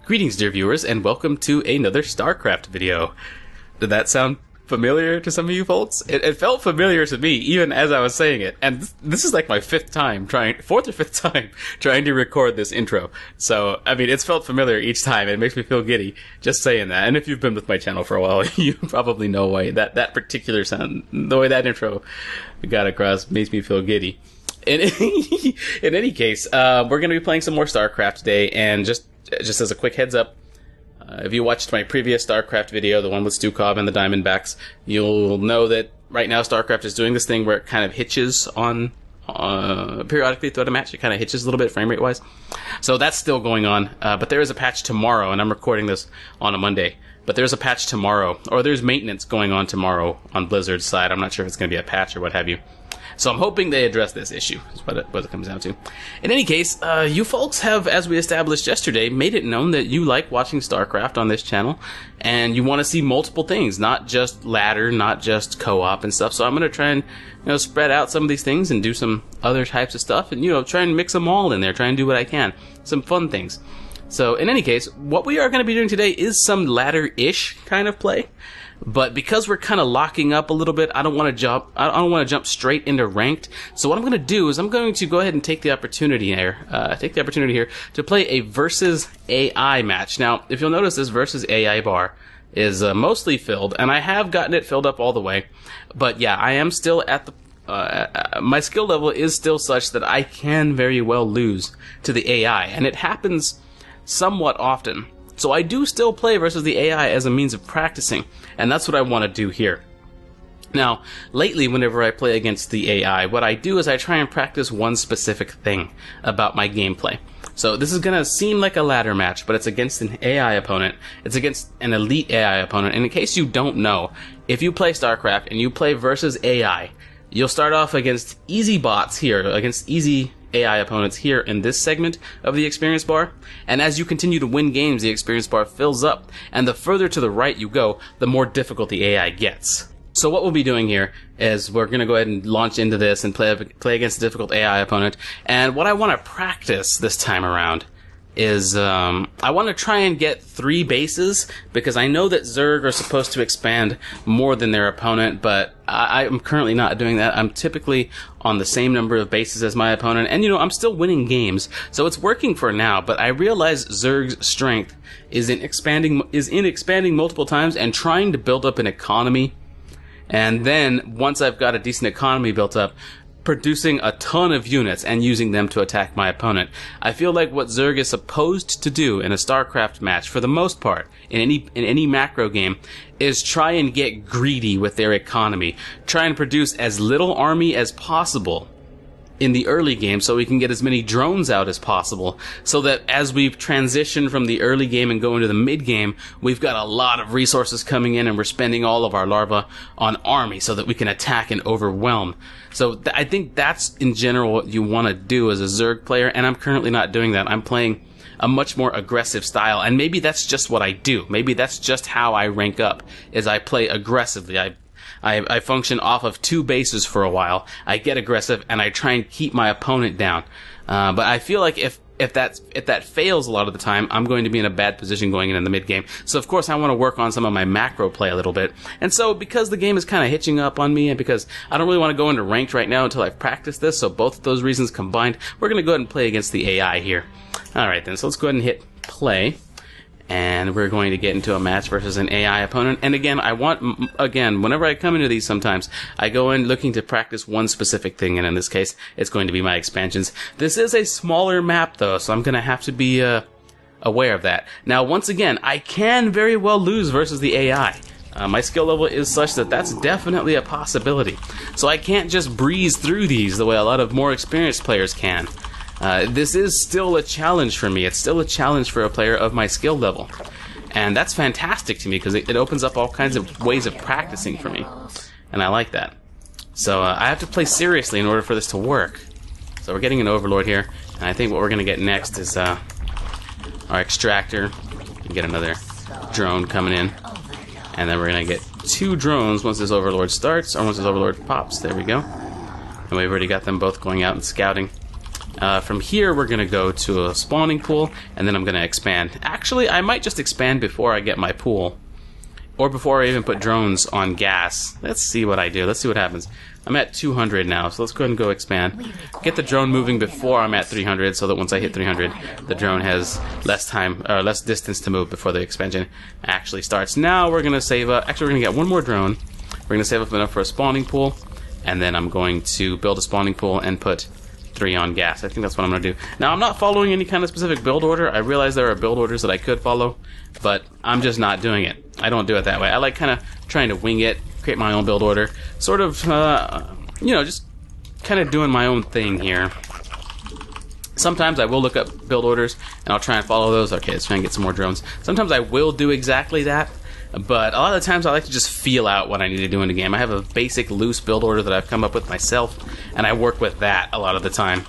Greetings, dear viewers, and welcome to another Starcraft video. Did that sound familiar to some of you folks? It felt familiar to me, even as I was saying it. And this is like my fourth or fifth time trying to record this intro. So, I mean, it's felt familiar each time. It makes me feel giddy just saying that. And if you've been with my channel for a while, you probably know why that particular sound, the way that intro got across, makes me feel giddy. In any case, we're going to be playing some more Starcraft today, and just as a quick heads up, if you watched my previous Starcraft video, the one with Stukov and the Diamondbacks, you'll know that right now Starcraft is doing this thing where it kind of hitches on periodically throughout a match. It kind of hitches a little bit frame rate wise. So that's still going on, but there is a patch tomorrow, and I'm recording this on a Monday. But there's a patch tomorrow, or there's maintenance going on tomorrow on Blizzard's side. I'm not sure if it's going to be a patch or what have you. So I'm hoping they address this issue, is what it comes down to. In any case, you folks have, as we established yesterday, made it known that you like watching StarCraft on this channel, and you want to see multiple things, not just ladder, not just co-op and stuff. So I'm going to try and, spread out some of these things and do some other types of stuff, and, try and mix them all in there, try and do what I can. Some fun things. So in any case, what we are going to be doing today is some ladder-ish kind of play. But because we're kind of locking up a little bit, I don't want to jump straight into ranked. So what I'm going to do is I'm going to go ahead and take the opportunity here to play a versus AI match. Now, if you'll notice, this versus AI bar is mostly filled, and I have gotten it filled up all the way. But yeah, I am still at the my skill level is still such that I can very well lose to the AI, and it happens somewhat often. So I do still play versus the AI as a means of practicing, and that's what I want to do here. Now, lately, whenever I play against the AI, what I do is I try and practice one specific thing about my gameplay. So this is going to seem like a ladder match, but it's against an AI opponent. It's against an elite AI opponent. And in case you don't know, if you play StarCraft and you play versus AI, you'll start off against easy bots here, against easy AI opponents here in this segment of the experience bar, and as you continue to win games, the experience bar fills up, and the further to the right you go, the more difficult the AI gets. So what we'll be doing here is we're going to go ahead and launch into this and play against a difficult AI opponent, and what I want to practice this time around is I want to try and get 3 bases, because I know that Zerg are supposed to expand more than their opponent, but I'm currently not doing that. I'm typically on the same number of bases as my opponent, and I'm still winning games, so it's working for now. But I realize Zerg's strength is in expanding multiple times and trying to build up an economy, and then once I've got a decent economy built up, producing a ton of units and using them to attack my opponent. I feel like what Zerg is supposed to do in a StarCraft match, for the most part, in any macro game, is try and get greedy with their economy. Try and produce as little army as possible in the early game so we can get as many drones out as possible, so that as we transition from the early game and go into the mid game, we've got a lot of resources coming in and we're spending all of our larvae on army so that we can attack and overwhelm. So I think that's in general what you want to do as a Zerg player, and I'm currently not doing that. I'm playing a much more aggressive style, and maybe that's just what I do. Maybe that's just how I rank up, is I play aggressively. I function off of 2 bases for a while. I get aggressive and I try and keep my opponent down. But I feel like if that fails a lot of the time, I'm going to be in a bad position going in the mid game. So of course I want to work on some of my macro play a little bit. And so because the game is kind of hitching up on me, and because I don't really want to go into ranked right now until I've practiced this, so both of those reasons combined, we're going to go ahead and play against the AI here. Alright then, so let's go ahead and hit play. And we're going to get into a match versus an AI opponent. And again, whenever I come into these sometimes, I go in looking to practice one specific thing, and in this case, it's going to be my expansions. This is a smaller map, though, so I'm going to have to be aware of that. Now, once again, I can very well lose versus the AI. My skill level is such that that's definitely a possibility. So I can't just breeze through these the way a lot of more experienced players can. This is still a challenge for me. It's still a challenge for a player of my skill level. And that's fantastic to me, because it opens up all kinds of ways of practicing for me. And I like that. So I have to play seriously in order for this to work. So we're getting an Overlord here. And I think what we're going to get next is our extractor. We get another drone coming in. And then we're going to get 2 drones once this Overlord starts, or once this Overlord pops. There we go. And we've already got them both going out and scouting. From here, we're going to go to a spawning pool, and then I'm going to expand. Actually, I might just expand before I get my pool. Or before I even put drones on gas. Let's see what I do. Let's see what happens. I'm at 200 now, so let's go ahead and go expand. Get the drone moving before I'm at 300, so that once I hit 300, the drone has less time, or less distance to move before the expansion actually starts. Now we're going to save up. Actually, we're going to get one more drone. We're going to save up enough for a spawning pool, and then I'm going to build a spawning pool and put 3 on gas. I think that's what I'm going to do. Now, I'm not following any kind of specific build order. I realize there are build orders that I could follow, but I'm just not doing it. I don't do it that way. I like kind of trying to wing it, create my own build order, sort of, you know, just kind of doing my own thing here. Sometimes I will look up build orders, and I'll try and follow those. Okay, let's try and get some more drones. Sometimes I will do exactly that, but a lot of the times I like to just feel out what I need to do in the game. I have a basic loose build order that I've come up with myself, and I work with that a lot of the time.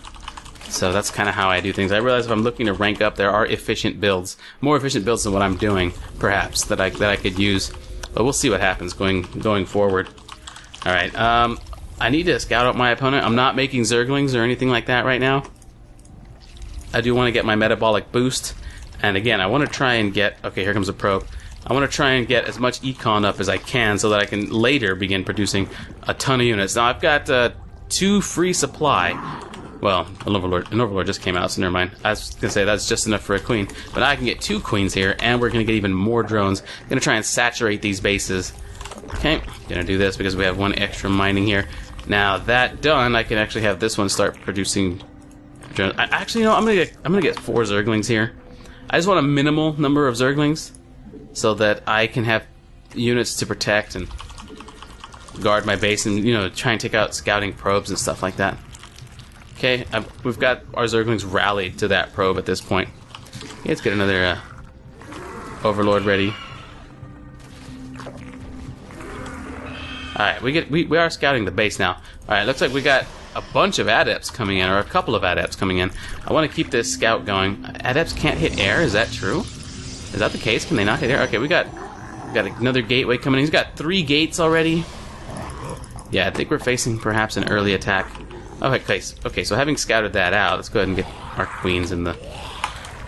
So that's kind of how I do things. I realize if I'm looking to rank up, there are efficient builds, more efficient builds than what I'm doing, perhaps, that I could use. But we'll see what happens going forward. All right, I need to scout out my opponent. I'm not making Zerglings or anything like that right now. I do want to get my metabolic boost, and again, I want to try and get. Okay, here comes a probe. I want to try and get as much econ up as I can so that I can later begin producing a ton of units. Now I've got 2 free supply. Well, an Overlord just came out, so never mind. I was going to say that's just enough for a queen. But I can get 2 queens here, and we're going to get even more drones. Going to try and saturate these bases. Okay, going to do this because we have 1 extra mining here. Now, that done, I can actually have this one start producing drones. Actually, you know, I'm gonna get 4 Zerglings here. I just want a minimal number of Zerglings so that I can have units to protect and guard my base and, you know, try and take out scouting probes and stuff like that. Okay, we've got our Zerglings rallied to that probe at this point. Okay, let's get another Overlord ready. Alright, we are scouting the base now. Alright, looks like we got a bunch of adepts coming in, or a couple of adepts coming in. I want to keep this scout going. Adepts can't hit air, is that true? Is that the case? Can they not hit air? Okay, we got another gateway coming in. He's got 3 gates already. Yeah, I think we're facing perhaps an early attack. Okay, so having scouted that out, let's go ahead and get our queens in the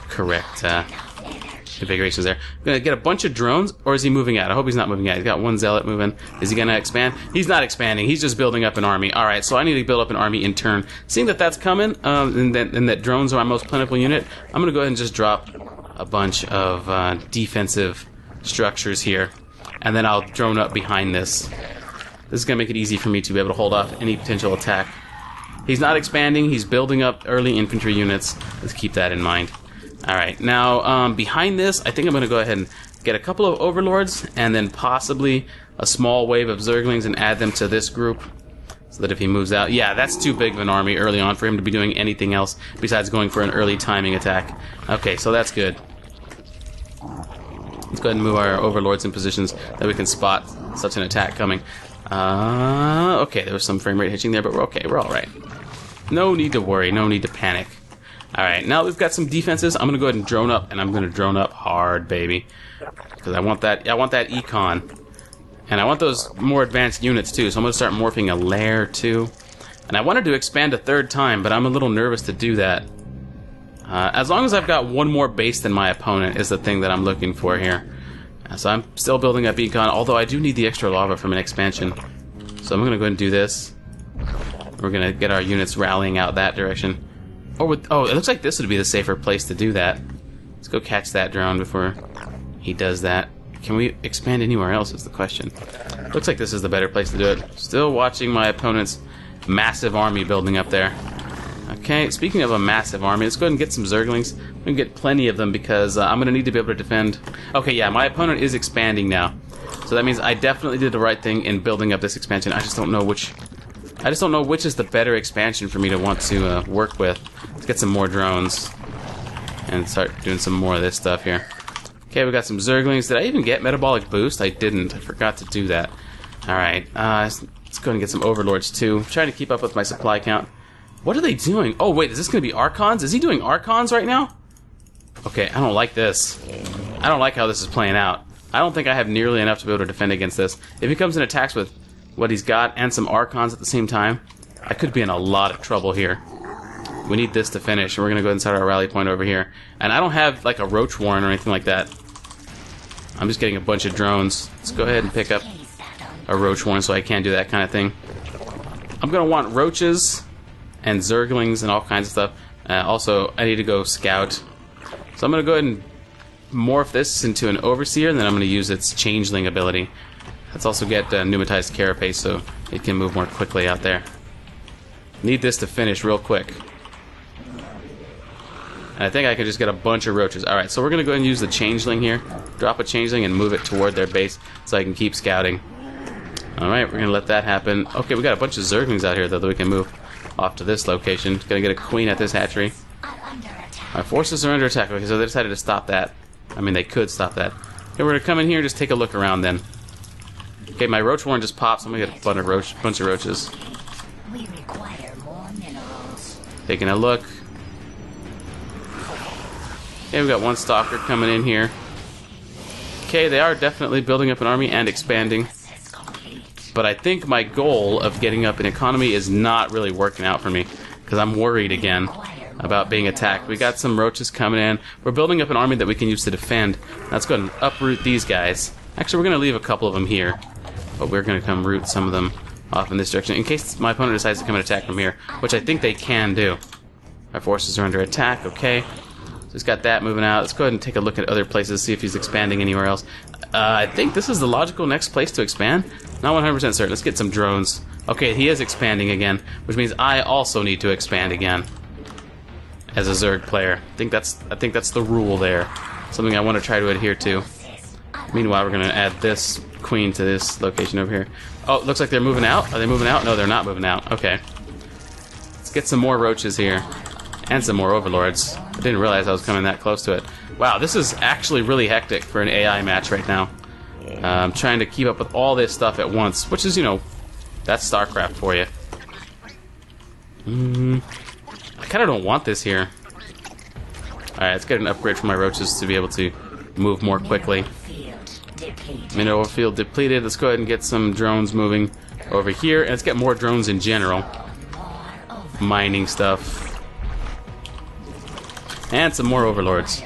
correct configurations there. I'm going to get a bunch of drones, or is he moving out? I hope he's not moving out. He's got 1 zealot moving. Is he going to expand? He's not expanding. He's just building up an army. Alright, so I need to build up an army in turn. Seeing that that's coming, and that drones are my most plentiful unit, I'm going to go ahead and just drop a bunch of defensive structures here, and then I'll drone up behind this. This is going to make it easy for me to be able to hold off any potential attack. He's not expanding, he's building up early infantry units. Let's keep that in mind. Alright, now behind this, I think I'm going to go ahead and get a couple of Overlords, and then possibly a small wave of Zerglings and add them to this group, so that if he moves out... Yeah, that's too big of an army early on for him to be doing anything else besides going for an early timing attack. Okay, so that's good. Let's go ahead and move our Overlords in positions that we can spot such an attack coming. Okay, there was some frame rate hitching there, but we're okay, we're alright. No need to worry, no need to panic. Alright, now we've got some defenses. I'm gonna go ahead and drone up, and I'm gonna drone up hard, baby. Because I want that econ. And I want those more advanced units too, so I'm gonna start morphing a lair too. And I wanted to expand a 3rd time, but I'm a little nervous to do that. As long as I've got 1 more base than my opponent is the thing that I'm looking for here. So I'm still building up econ, although I do need the extra lava from an expansion. So I'm going to go ahead and do this. We're going to get our units rallying out that direction. Oh, it looks like this would be the safer place to do that. Let's go catch that drone before he does that. Can we expand anywhere else is the question. Looks like this is the better place to do it. Still watching my opponent's massive army building up there. Okay, speaking of a massive army, let's go ahead and get some Zerglings. We can get plenty of them because I'm going to need to be able to defend. Okay, yeah, my opponent is expanding now. So that means I definitely did the right thing in building up this expansion. I just don't know which is the better expansion for me to want to work with. Let's get some more drones and start doing some more of this stuff here. Okay, we got some Zerglings. Did I even get metabolic boost? I didn't. I forgot to do that. Alright, let's go ahead and get some Overlords too. I'm trying to keep up with my supply count. What are they doing? Oh, wait, is this going to be Archons? Is he doing Archons right now? Okay, I don't like this. I don't like how this is playing out. I don't think I have nearly enough to be able to defend against this. If he comes in attacks with what he's got and some Archons at the same time, I could be in a lot of trouble here. We need this to finish, and we're gonna go inside our rally point over here. And I don't have like a roach warren or anything like that. I'm just getting a bunch of drones. Let's go ahead and pick up a roach warren so I can do that kind of thing. I'm gonna want roaches and zerglings and all kinds of stuff. Also, I need to go scout. So I'm gonna go ahead and morph this into an overseer, and then I'm gonna use its changeling ability. Let's also get pneumatized carapace so it can move more quickly out there. Need this to finish real quick. And I think I can just get a bunch of roaches. Alright, so we're going to go ahead and use the changeling here. Drop a changeling and move it toward their base so I can keep scouting. Alright, we're going to let that happen. Okay, we got a bunch of zerglings out here, though, that we can move off to this location. Going to get a queen at this hatchery. Our forces are under attack. Okay, so they decided to stop that. I mean, they could stop that. Okay, we're going to come in here and just take a look around then. Okay, my roach warren just pops. I'm going to get a bunch of roaches. We require more minerals. Taking a look. Okay, we got one stalker coming in here. Okay, they are definitely building up an army and expanding. But I think my goal of getting up in economy is not really working out for me, because I'm worried again about being attacked. We got some roaches coming in. We're building up an army that we can use to defend. Let's go ahead and uproot these guys. Actually, we're going to leave a couple of them here, but we're going to come root some of them off in this direction in case my opponent decides to come and attack from here, which I think they can do. Our forces are under attack. Okay. So he's got that moving out. Let's go ahead and take a look at other places, see if he's expanding anywhere else. I think this is the logical next place to expand. Not 100% certain. Let's get some drones. Okay, he is expanding again, which means I also need to expand again as a Zerg player. I think that's the rule there. Something I want to try to adhere to. Meanwhile, we're going to add this queen to this location over here. Oh, it looks like they're moving out. Are they moving out? No, they're not moving out. Okay. Let's get some more roaches here. And some more overlords. I didn't realize I was coming that close to it. Wow, this is actually really hectic for an AI match right now. I'm trying to keep up with all this stuff at once, which is, you know, that's Starcraft for you. I kind of don't want this here. Alright, let's get an upgrade for my roaches to be able to move more quickly. Mineral field depleted. Let's go ahead and get some drones moving over here. And let's get more drones in general. Mining stuff. And some more overlords.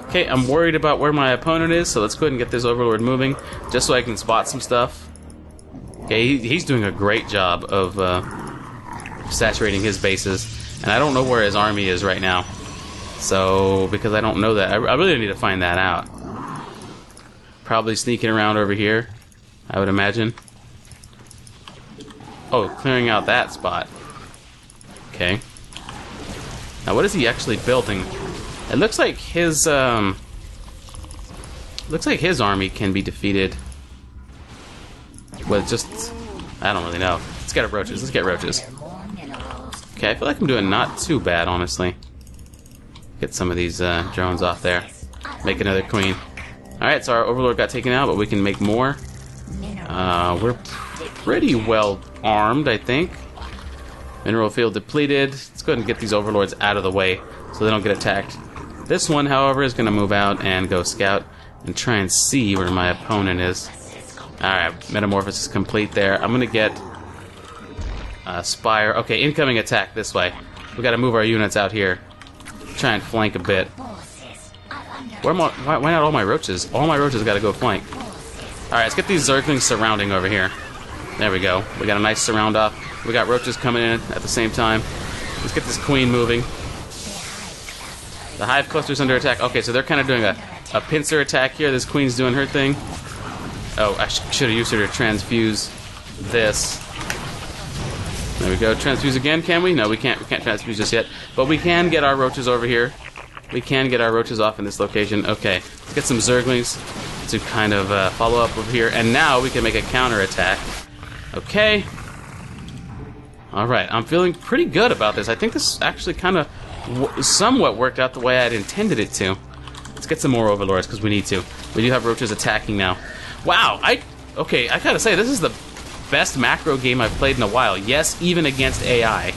Okay, I'm worried about where my opponent is, so let's go ahead and get this overlord moving, just so I can spot some stuff. Okay, he's doing a great job of saturating his bases, and I don't know where his army is right now. So, because I don't know that, I really need to find that out. Probably sneaking around over here, I would imagine. Oh, clearing out that spot. Okay. Now, what is he actually building? It looks like his army can be defeated with just, I don't really know. Let's get roaches. Let's get roaches. Okay, I feel like I'm doing not too bad, honestly. Get some of these drones off there. Make another queen. Alright, so our overlord got taken out, but we can make more. We're pretty well armed, I think. Mineral field depleted. Let's go ahead and get these overlords out of the way so they don't get attacked. This one, however, is going to move out and go scout and try and see where my opponent is. Alright, metamorphosis complete there. I'm going to get Spire. Okay, incoming attack this way. We got to move our units out here. Try and flank a bit. Why not all my roaches? All my roaches got to go flank. Alright, let's get these zerglings surrounding over here. There we go. We got a nice surround off. We got roaches coming in at the same time. Let's get this queen moving. The hive cluster's under attack. Okay, so they're kind of doing a pincer attack here. This queen's doing her thing. Oh, I should have used her to transfuse this. There we go. Transfuse again, can we? No, we can't. We can't transfuse just yet. But we can get our roaches over here. We can get our roaches off in this location. Okay, let's get some zerglings to kind of follow up over here. And now we can make a counterattack. Okay. Alright, I'm feeling pretty good about this. I think this actually kind of somewhat worked out the way I'd intended it to. Let's get some more overlords, because we need to. We do have roaches attacking now. Wow, I gotta say, this is the best macro game I've played in a while. Yes, even against AI.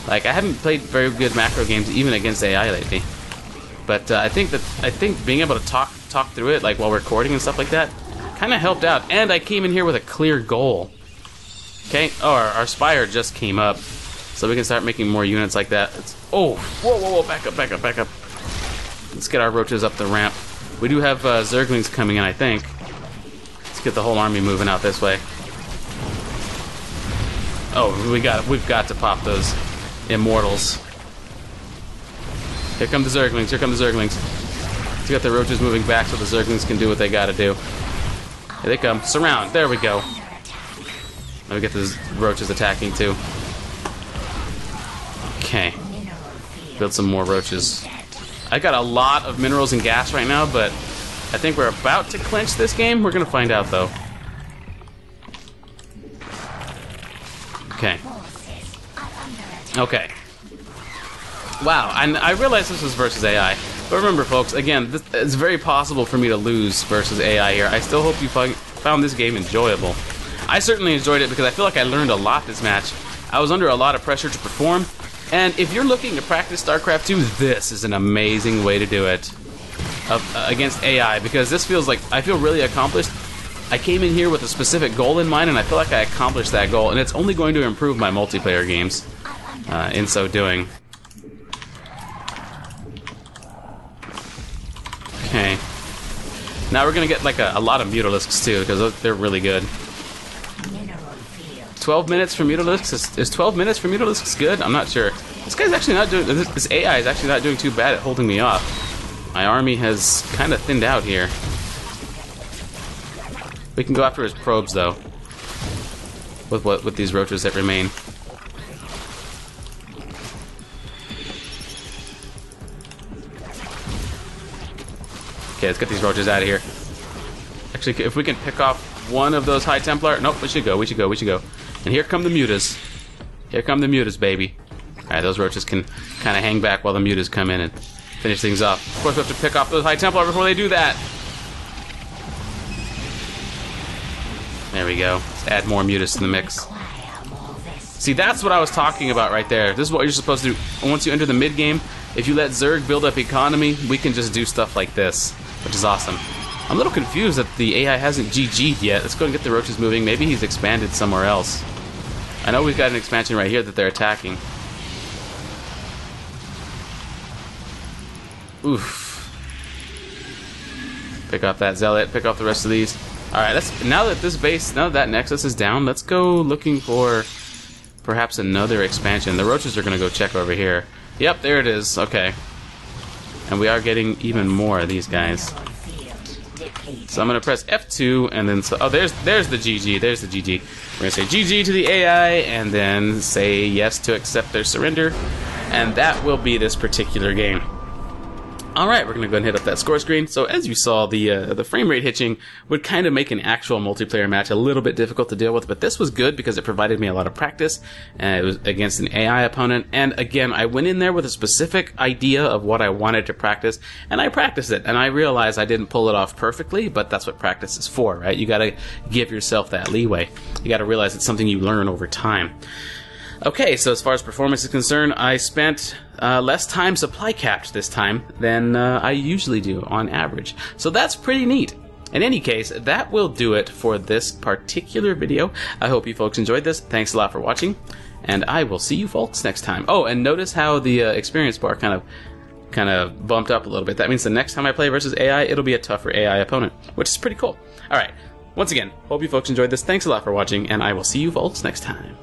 Like, I haven't played very good macro games even against AI lately. But I think being able to talk through it, like while recording and stuff like that, kind of helped out. And I came in here with a clear goal. Okay, oh, our Spire just came up. so we can start making more units like that. Oh, whoa, back up. Let's get our roaches up the ramp. We do have Zerglings coming in, I think. Let's get the whole army moving out this way. Oh, we've got to pop those immortals. Here come the Zerglings. Let's get the roaches moving back so the Zerglings can do what they gotta do. Here they come. Surround. There we go. Now we get the roaches attacking too. Okay. Build some more roaches. I got a lot of minerals and gas right now, but I think we're about to clinch this game. We're gonna find out though. Okay. Okay. Wow, and I realized this was versus AI. But remember, folks, again, it's very possible for me to lose versus AI here. I still hope you found this game enjoyable. I certainly enjoyed it because I feel like I learned a lot this match. I was under a lot of pressure to perform, and if you're looking to practice StarCraft 2, this is an amazing way to do it against AI, because this feels like I feel really accomplished. I came in here with a specific goal in mind, and I feel like I accomplished that goal, and it's only going to improve my multiplayer games in so doing. Okay. Now we're gonna get like a lot of Mutalisks too, because they're really good. 12 minutes for Mutalisks? Is 12 minutes for Mutalisks good? I'm not sure. This guy's actually not doing... This AI is actually not doing too bad at holding me off. My army has kind of thinned out here. We can go after his probes though. With these roaches that remain. Okay, let's get these roaches out of here. Actually, if we can pick off one of those High Templar... Nope, we should go. And here come the mutas. Here come the mutas, baby. Alright, those roaches can kind of hang back while the mutas come in and finish things off. Of course, we have to pick off those High Templar before they do that. There we go. Let's add more mutas to the mix. See, that's what I was talking about right there. This is what you're supposed to do. Once you enter the mid-game, if you let Zerg build up economy, we can just do stuff like this, which is awesome. I'm a little confused that the AI hasn't GG'd yet. Let's go and get the roaches moving. Maybe he's expanded somewhere else. I know we've got an expansion right here that they're attacking. Oof. Pick off that zealot. Pick off the rest of these. Alright, now that that nexus is down, let's go looking for perhaps another expansion. The roaches are going to go check over here. Yep, there it is. Okay. And we are getting even more of these guys. So I'm going to press F2 and then... oh, there's the GG. There's the GG. We're going to say GG to the AI and then say yes to accept their surrender. And that will be this particular game. Alright, we're going to go ahead and hit up that score screen. So as you saw, the frame rate hitching would kind of make an actual multiplayer match a little bit difficult to deal with, but this was good because it provided me a lot of practice. It was against an AI opponent, and again, I went in there with a specific idea of what I wanted to practice, and I practiced it, and I realized I didn't pull it off perfectly, but that's what practice is for, right? You gotta give yourself that leeway. You gotta realize it's something you learn over time. Okay, so as far as performance is concerned, I spent less time supply capped this time than I usually do on average. So that's pretty neat. In any case, that will do it for this particular video. I hope you folks enjoyed this. Thanks a lot for watching, and I will see you folks next time. Oh, and notice how the experience bar kind of bumped up a little bit. That means the next time I play versus AI, it'll be a tougher AI opponent, which is pretty cool. Alright, once again, hope you folks enjoyed this. Thanks a lot for watching, and I will see you folks next time.